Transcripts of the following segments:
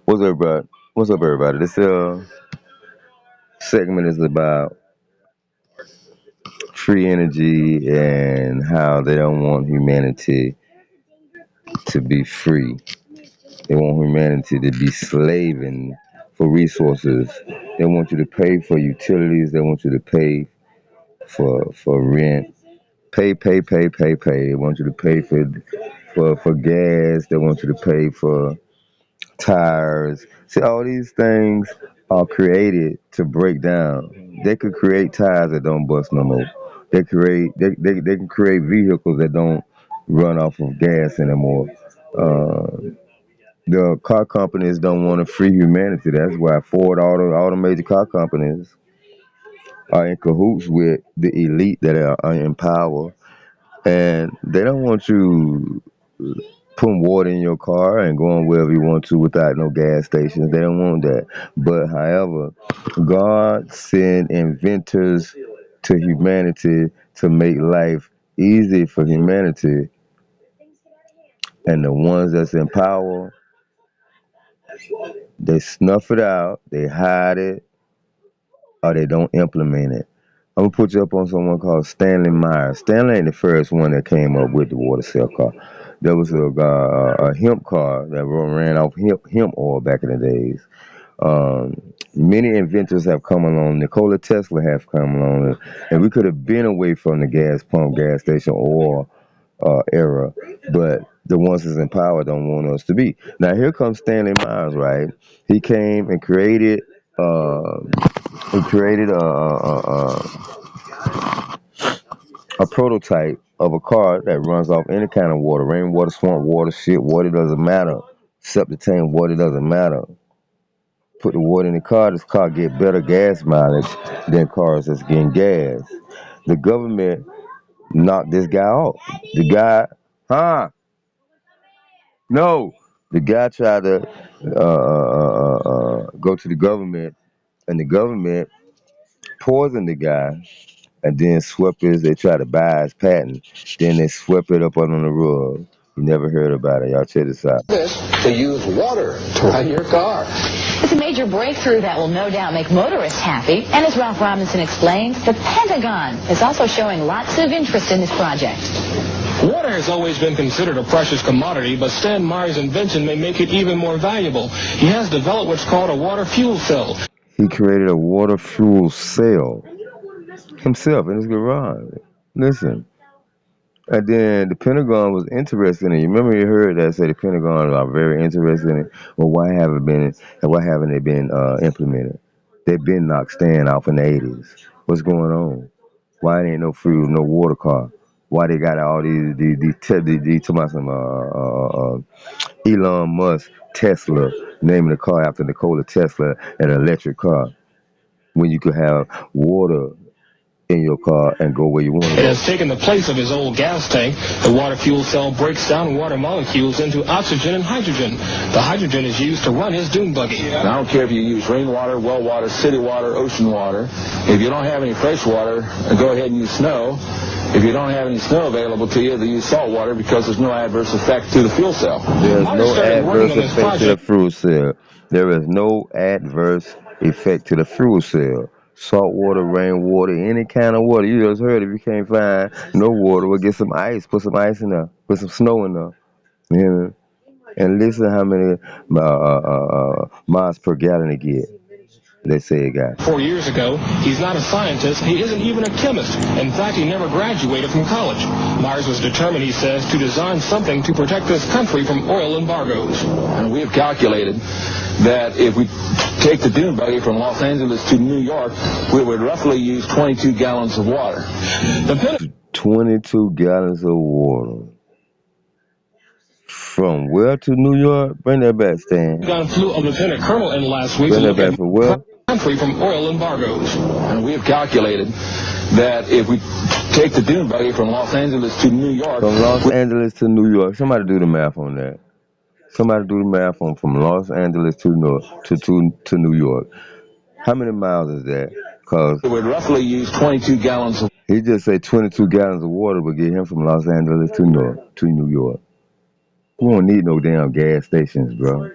What's up, everybody? What's up, everybody? This segment is about free energy and how they don't want humanity to be free. They want humanity to be slaving for resources. They want you to pay for utilities. They want you to pay for rent. Pay. They want you to pay for gas. They want you to pay for tires. See, all these things are created to break down. They could create tires that don't bust no more. They can create vehicles that don't run off of gas anymore. Uh, the car companies don't want to free humanity. That's why Ford, all the major car companies are in cahoots with the elite that are in power, and they don't want you putting water in your car and going wherever you want to without no gas stations. They don't want that. But however, God sent inventors to humanity to make life easy for humanity, and the ones that's in power, they snuff it out, they hide it, or they don't implement it. I'm gonna put you up on someone called Stanley Meyers. Stanley ain't the first one that came up with the water cell car. There was a hemp car that ran off hemp oil back in the days. Many inventors have come along. Nikola Tesla have come along, and we could have been away from the gas pump, gas station oil era, but the ones that's in power don't want us to be. Now here comes Stanley Myers, right? He came and created. Uh, he created a prototype of a car that runs off any kind of water, rainwater, swamp water, shit water, doesn't matter. Septic tank water, doesn't matter. Put the water in the car, this car get better gas mileage than cars that's getting gas. The government knocked this guy off. The guy, huh? No. The guy tried to go to the government, and the government poisoned the guy and then swept his, they tried to buy his patent. Then they swept it up on the rug. You never heard about it. Y'all check this out. This to use water to run your car. It's a major breakthrough that will no doubt make motorists happy. And as Ralph Robinson explains, the Pentagon is also showing lots of interest in this project. Water has always been considered a precious commodity, but Stan Meyers' invention may make it even more valuable. He has developed what's called a water fuel cell. He created a water fuel cell himself in his garage. Listen. And then the Pentagon was interested in it. You remember you heard that say the Pentagon are very interested in it. Well, why haven't they been implemented? They've been knocked stand off in the 80s. What's going on? Why ain't no free, no water car? Why they got all these talking about some Elon Musk Tesla naming the car after Nikola Tesla, an electric car, when you could have water in your car and go where you want to It go. has taken the place of his old gas tank. The water fuel cell breaks down water molecules into oxygen and hydrogen. The hydrogen is used to run his dune buggy. And I don't care if you use rainwater, well water, city water, ocean water. If you don't have any fresh water, go ahead and use snow. If you don't have any snow available to you, then use salt water because there's no adverse effect to the fuel cell. There's no adverse effect to the fuel cell. There is no adverse effect to the fuel cell. Salt water, rainwater, any kind of water. You just heard if you can't find no water, well, get some ice. Put some ice in there. Put some snow in there. You hear me? And listen how many miles per gallon it get. They say it got. 4 years ago, he's not a scientist. He isn't even a chemist. In fact, he never graduated from college. Myers was determined, he says, to design something to protect this country from oil embargoes. And we have calculated that if we take the dune buggy from Los Angeles to New York, we would roughly use 22 gallons of water. 22 gallons of water. From where to New York? Bring that back, Stan. Gun flew a lieutenant colonel in last week Bring to that look back at for where? country from oil embargoes. And we have calculated that if we take the dune buggy from Los Angeles to New York... From Los Angeles to New York. Somebody do the math on that. Somebody do the math on from Los Angeles to New York. How many miles is that? Because we would roughly use 22 gallons of... He just said 22 gallons of water would get him from Los Angeles to New York. We don't need no damn gas stations, bro.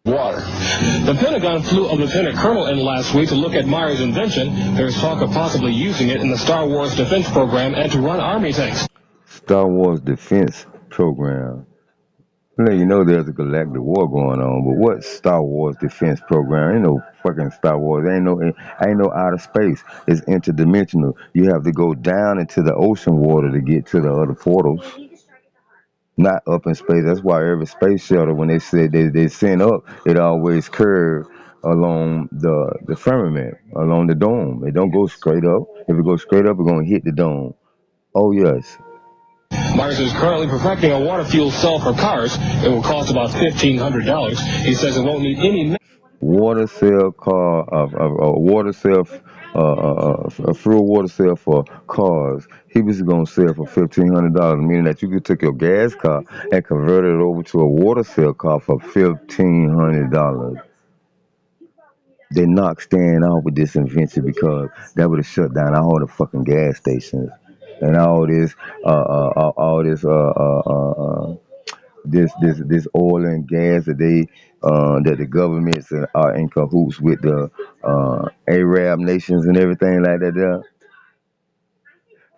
Water. The Pentagon flew a lieutenant colonel in last week to look at Meyers' invention. There's talk of possibly using it in the Star Wars defense program and to run army tanks. Star Wars defense program. Let you know there's a galactic war going on, but what Star Wars defense program? Ain't no fucking Star Wars. Ain't no outer space. It's interdimensional. You have to go down into the ocean water to get to the other portals. Not up in space. That's why every space shuttle, when they said they send up, it always curve along the firmament, along the dome. It don't go straight up. If it goes straight up, it's gonna hit the dome. Oh yes. Meyers is currently perfecting a water fuel cell for cars. It will cost about $1,500. He says it won't need any Water cell car, a water cell, a fuel water cell for cars. He was gonna sell for $1,500, meaning that you could take your gas car and convert it over to a water cell car for $1,500. They knocked Stan out with this invention because that would have shut down all the fucking gas stations and all this this oil and gas that that the governments are in cahoots with the Arab nations and everything like that. There,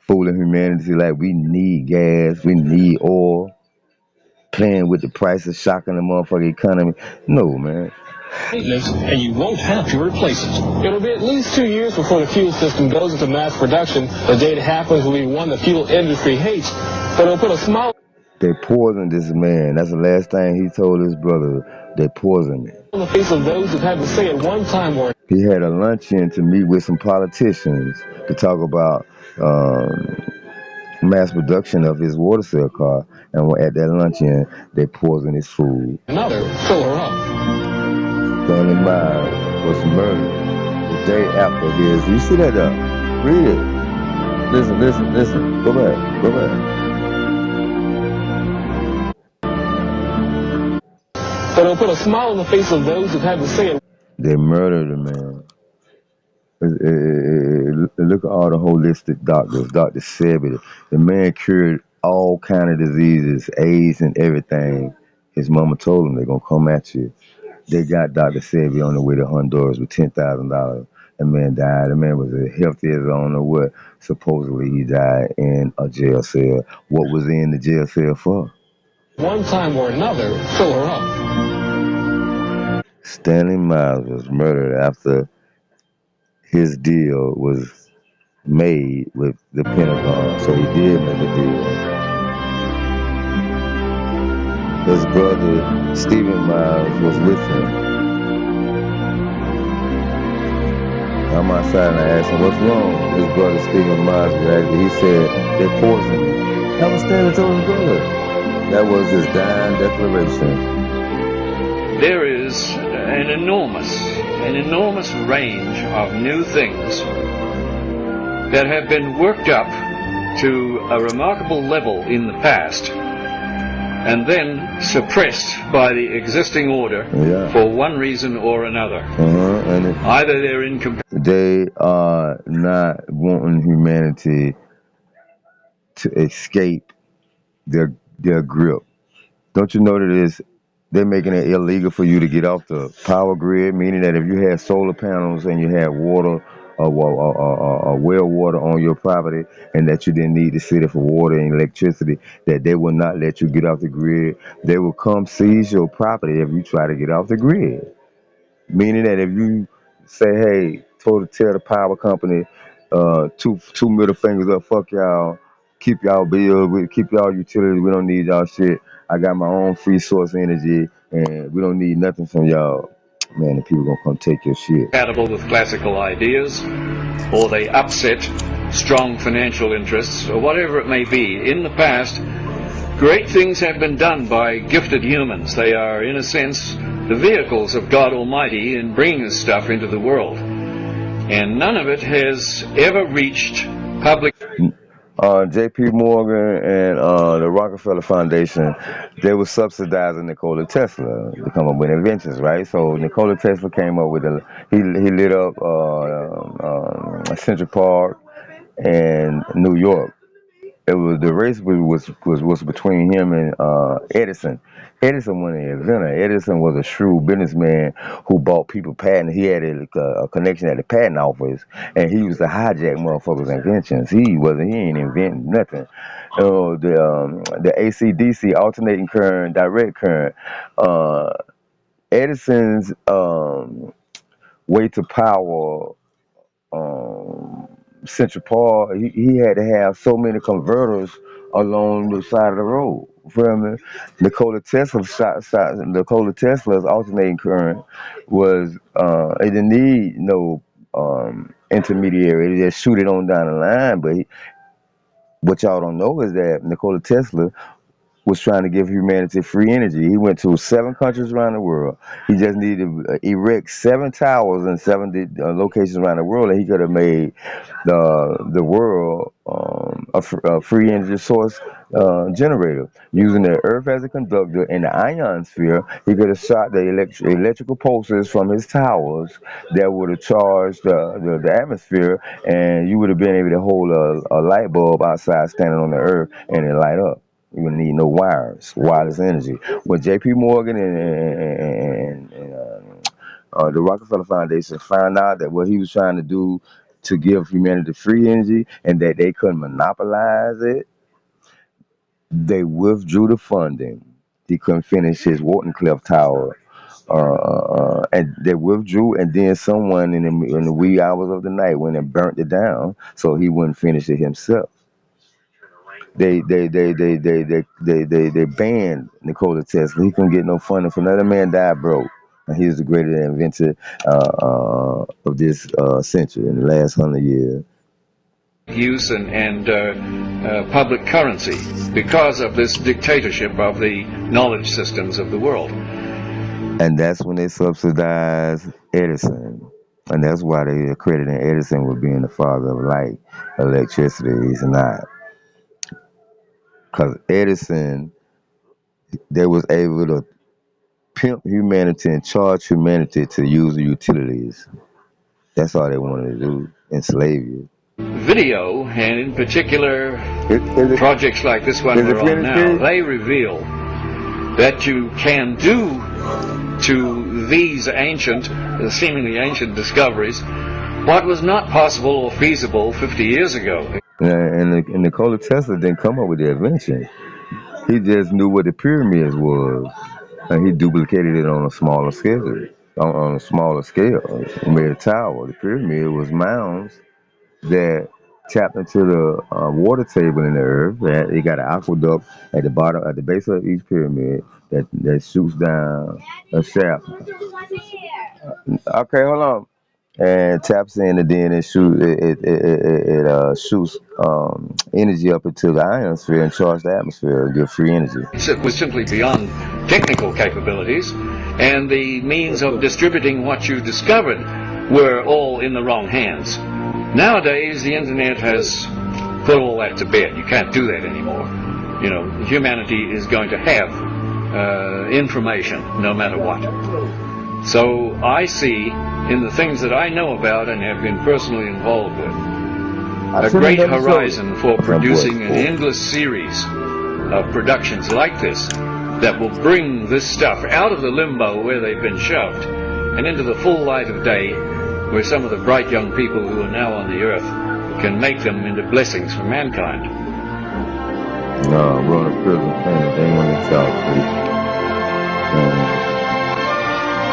fooling humanity like we need gas, we need oil, playing with the prices, shocking the motherfucking economy. No, man. maintenance, and you won't have to replace it. It'll be at least 2 years before the fuel system goes into mass production. The day it happens will be one the fuel industry hates, but it'll put a smile They poisoned this man. That's the last thing he told his brother. They poisoned him. on the face of those who've had to say at one time or He had a luncheon to meet with some politicians to talk about mass production of his water cell car. And at that luncheon, they poisoned his food. another fill her up. Stanley Meyers was murdered the day after his. You see that up? Read it. Listen. Go back. But it'll put a smile on the face of those who've had to say it. They murdered a man. Look at all the holistic doctors. Dr. Sebi, the man cured all kind of diseases, AIDS and everything. His mama told him they're gonna come at you. They got Dr. Sebi on the way to Honduras with $10,000. The man died. The man was as healthy as I don't know what. Supposedly he died in a jail cell. What was he in the jail cell for? One time or another, fill her up. Stanley Meyers was murdered after his deal was made with the Pentagon. So he did make a deal. His brother, Stephen Meyers, was with him. I'm outside and I asked him, what's wrong? His brother, Stephen Meyers, reacted. He said, they poisoned me. That was Stanley told his brother. That was his dying declaration. There is an enormous range of new things that have been worked up to a remarkable level in the past and then suppressed by the existing order for one reason or another. And either they're incompatible. They are not wanting humanity to escape their grip. Don't you know that they're making it illegal for you to get off the power grid, meaning that if you had solar panels and you had water or well water on your property and that you didn't need the city for water and electricity, that they will not let you get off the grid. They will come seize your property if you try to get off the grid. Meaning that if you say, hey, tell the power company, two middle fingers up, fuck y'all, keep y'all bills, keep y'all utilities, we don't need y'all shit. I got my own free source energy, and we don't need nothing from y'all. Man, the people gonna come take your shit. Compatible with classical ideas, or they upset strong financial interests, or whatever it may be. In the past, great things have been done by gifted humans. They are, in a sense, the vehicles of God Almighty in bringing this stuff into the world. And none of it has ever reached public. J.P. Morgan and the Rockefeller Foundation, they were subsidizing Nikola Tesla to come up with inventions, right? So Nikola Tesla came up with he lit up Central Park and New York it was the race was between him and Edison. Edison was an inventor. Edison was a shrewd businessman who bought people patents. He had a connection at the patent office, and he used to hijack motherfuckers' inventions. He ain't inventing nothing. The AC/DC, alternating current, direct current. Uh, Edison's way to power um, Central Park, he had to have so many converters along the side of the road. Feel me? Nikola Tesla's alternating current was it didn't need no intermediary. They just shoot it on down the line. But what y'all don't know is that Nikola Tesla was trying to give humanity free energy. He went to 7 countries around the world. He just needed to erect 7 towers in 7 locations around the world, and he could have made the world a free energy source generator. Using the Earth as a conductor and the ionosphere, he could have shot the electrical pulses from his towers that would have charged the atmosphere, and you would have been able to hold a light bulb outside standing on the Earth and it light up. You wouldn't need no wires, wireless energy. When J.P. Morgan and the Rockefeller Foundation found out that what he was trying to do to give humanity free energy and that they couldn't monopolize it, they withdrew the funding. He couldn't finish his Wardenclyffe Tower. And they withdrew, and then someone in the wee hours of the night went and burnt it down, so he wouldn't finish it himself. They banned Nikola Tesla. He couldn't get no funding for another man died broke. And he was the greatest inventor of this century in the last 100 years. Use and public currency because of this dictatorship of the knowledge systems of the world. And that's when they subsidized Edison. And that's why they accredited Edison with being the father of light, electricity. He's not. Because Edison, they was able to pimp humanity and charge humanity to use the utilities. That's all they wanted to do, enslave you. Video, and in particular projects like this one we're on now, they reveal that you can do to these seemingly ancient discoveries what was not possible or feasible 50 years ago. And Nikola Tesla didn't come up with the invention. He just knew what the pyramids was, and he duplicated it on a smaller scale. On a smaller scale, he made a tower. The pyramid was mounds that tapped into the water table in the earth. They got an aqueduct at the bottom, at the base of each pyramid that shoots down a shaft. Okay, hold on. And taps in, and then it shoots energy up into the ionosphere and charges the atmosphere and give free energy. It was simply beyond technical capabilities, and the means of distributing what you discovered were all in the wrong hands. Nowadays, the internet has put all that to bed. You can't do that anymore. You know, humanity is going to have information no matter what. So I see in the things that I know about and have been personally involved with a great horizon for producing an endless series of productions like this that will bring this stuff out of the limbo where they've been shoved and into the full light of day, where some of the bright young people who are now on the earth can make them into blessings for mankind. No, we're on a prison planet. They want to talk.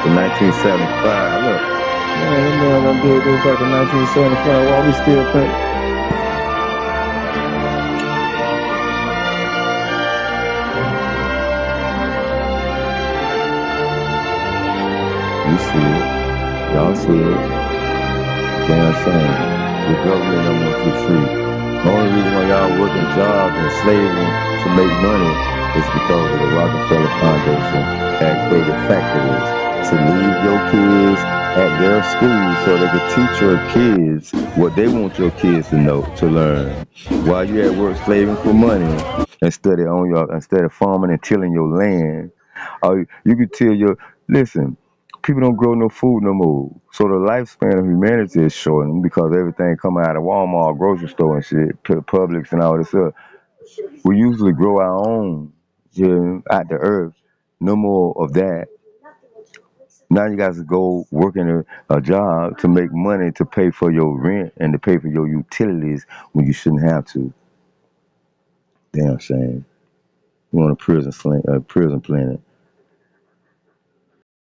In 1975, look, man, that man done did this back in 1975. Why we still think? You see it. Y'all see it. Damn shame. The government don't want you free. The only reason why y'all working jobs and slaving to make money is because of the Rockefeller Foundation that created factories to leave your kids at their schools so they can teach your kids what they want your kids to know, to learn. While you're at work slaving for money instead of farming and tilling your land, you can till listen, people don't grow no food no more. So the lifespan of humanity is shortened because everything coming out of Walmart, grocery store and shit, Publix and all this stuff. We usually grow our own here out the earth. No more of that. Now you guys go work in a job to make money to pay for your rent and to pay for your utilities when you shouldn't have to. Damn shame. You want a prison planet.